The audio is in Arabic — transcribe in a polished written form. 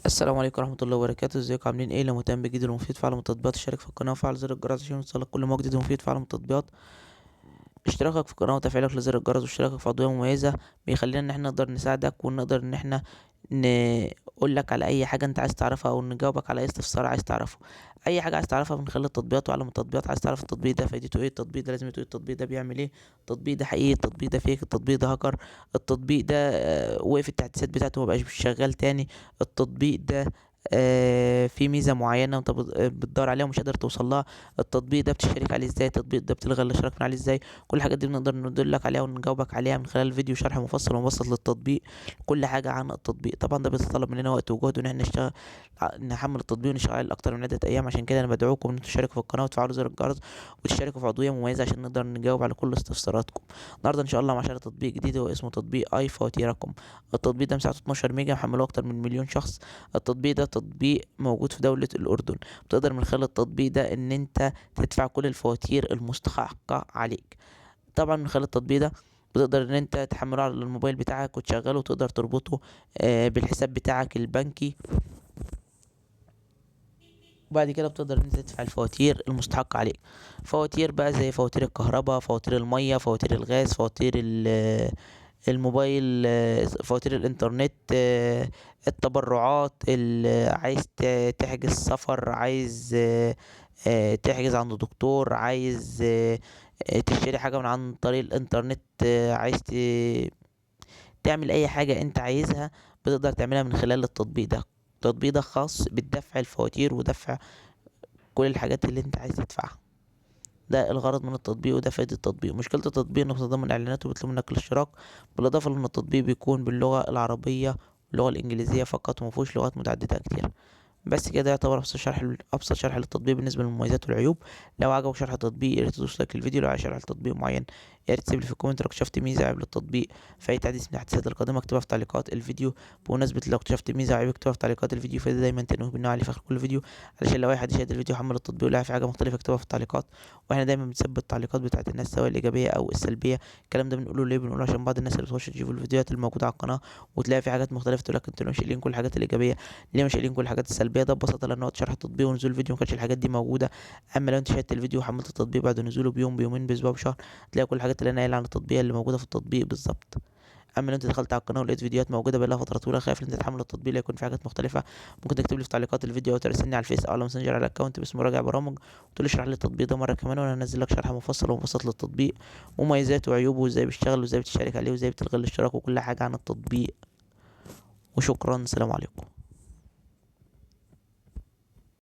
السلام عليكم ورحمة الله وبركاته. ازيكم عاملين ايه؟ لو مهتم بجديد ومفيد فعل من التطبيقات اشترك في القناة وفعل زر الجرس عشان يوصلك كل ما جديد ومفيد فعل من التطبيقات. اشتراكك في القناة وتفعيلك لزر الجرس واشتراكك في عضوية مميزة بيخلينا ان احنا نقدر نساعدك ونقدر ان احنا نقول لك على اي حاجة انت عايز تعرفها او نجاوبك على اي استفسار عايز تعرفه. اي حاجة عايز تعرفها من خلال التطبيقات وعلم التطبيقات. عايز تعرف التطبيق ده فايدته ايه، التطبيق ده لازمته ايه، التطبيق ده بيعمل ايه، التطبيق ده حقيقي، التطبيق ده فيك، التطبيق ده هاكر، التطبيق ده وقف التحديثات بتاعته مبقاش شغال تاني، التطبيق ده في ميزة معينة انت بتدور عليها ومش قادر توصل لها، التطبيق ده بتشترك عليه ازاي، التطبيق ده بتلغي الاشتراك من عليه ازاي. كل الحاجات دي بنقدر ندلك عليها ونجاوبك عليها من خلال فيديو شرح مفصل ومبسط للتطبيق. كل حاجة عن التطبيق. طبعا ده بيتطلب مننا وقت وجهد وان احنا نشتغل نحمل التطبيق ونشتغل عليه اكتر من عدة ايام. عشان كده انا بدعوكم ان انتوا تشتركوا في القناة وتفعلوا زر الجرس وتشتركوا في عضوية مميزة عشان نقدر نجاوب على كل استفساراتكم. النهارده ان شاء الله معانا تطبيق جديد هو اسمه تطبيق اي فواتيركم. التطبيق ده مساحته 12 ميجا، محمله اكتر من مليون شخص. التطبيق ده تطبيق موجود في دولة الأردن. بتقدر من خلال التطبيق ده إن أنت تدفع كل الفواتير المستحقة عليك. طبعا من خلال التطبيق ده بتقدر إن أنت تحمله على الموبايل بتاعك وتشغله وتقدر تربطه بالحساب بتاعك البنكي. وبعد كده بتقدر ان انت تدفع الفواتير المستحقة عليك. فواتير بقى زي فواتير الكهرباء، فواتير المية، فواتير الغاز، فواتير الموبايل، فواتير الانترنت، التبرعات، عايز تحجز سفر، عايز تحجز عند دكتور، عايز تشتري حاجة من عن طريق الانترنت، عايز تعمل اي حاجة انت عايزها بتقدر تعملها من خلال التطبيق ده. التطبيق ده خاص بدفع الفواتير ودفع كل الحاجات اللي انت عايز تدفعها. ده الغرض من التطبيق وده فايدة التطبيق. مشكلة التطبيق انه بتتضمن اعلانات وبيطلب منك الاشتراك، بالاضافة لان التطبيق بيكون باللغة العربية واللغة الانجليزية فقط ومفيهوش لغات متعددة كتير. بس كده يعتبر ابسط شرح للتطبيق بالنسبه للمميزات والعيوب. لو عجبك شرح التطبيق يا ريت تدوس لايك للفيديو. لو عايز شرح لتطبيق معين يا ريت تسيب لي في الكومنت لو اكتشفت ميزه عيب للتطبيق. في اي تحديث من التحديثات القادمه اكتبها في تعليقات الفيديو. بمناسبه لو اكتشفت ميزه عيب اكتبها في تعليقات الفيديو، فده دايما تنوه بالنوع عليه في اخر كل فيديو علشان لو اي حد شاهد الفيديو حمل التطبيق ولقى في حاجه مختلفه اكتبها في التعليقات. واحنا دايما بنثبت التعليقات بتاعت الناس سواء الايجابيه او السلبيه. الكلام ده بنقوله ليه؟ بنقوله عشان بعض الناس اللي بتخش تشوف الفيديوهات الموجوده على القناه وتلاقي في حاجات مختلفه تقول لك انتوا ليه مش قايلين كل الحاجات الايجابيه، ليه مش قايلين كل الحاجات السلبيه. ده ببساطه لان وقت شرح التطبيق ونزول الفيديو ما كانش الحاجات دي موجوده. اما لو انت شاهدت الفيديو وحملت التطبيق بعد نزوله بيوم بيومين باسبوع بشهر تلاقي كل الحاجات اللي انا قايل عن التطبيق اللي موجوده في التطبيق بالظبط. اما لو انت دخلت على القناه ولقيت فيديوهات موجوده بقالها فتره طويله خايف ان انت تحمل التطبيق لا يكون في حاجات مختلفه، ممكن تكتب لي في تعليقات الفيديو او ترسلني على الفيس او على ماسنجر على الاكونت باسم مراجع برامج وتقول لي اشرح لي التطبيق ده مره كمان وانا هنزل لك شرح مفصل ومبسط للتطبيق ومميزاته وعيوبه وازاي بيشتغل وازاي بتشترك عليه وازاي بتلغي الاشتراك وكل حاجه عن التطبيق. وشكرا، سلام عليكم.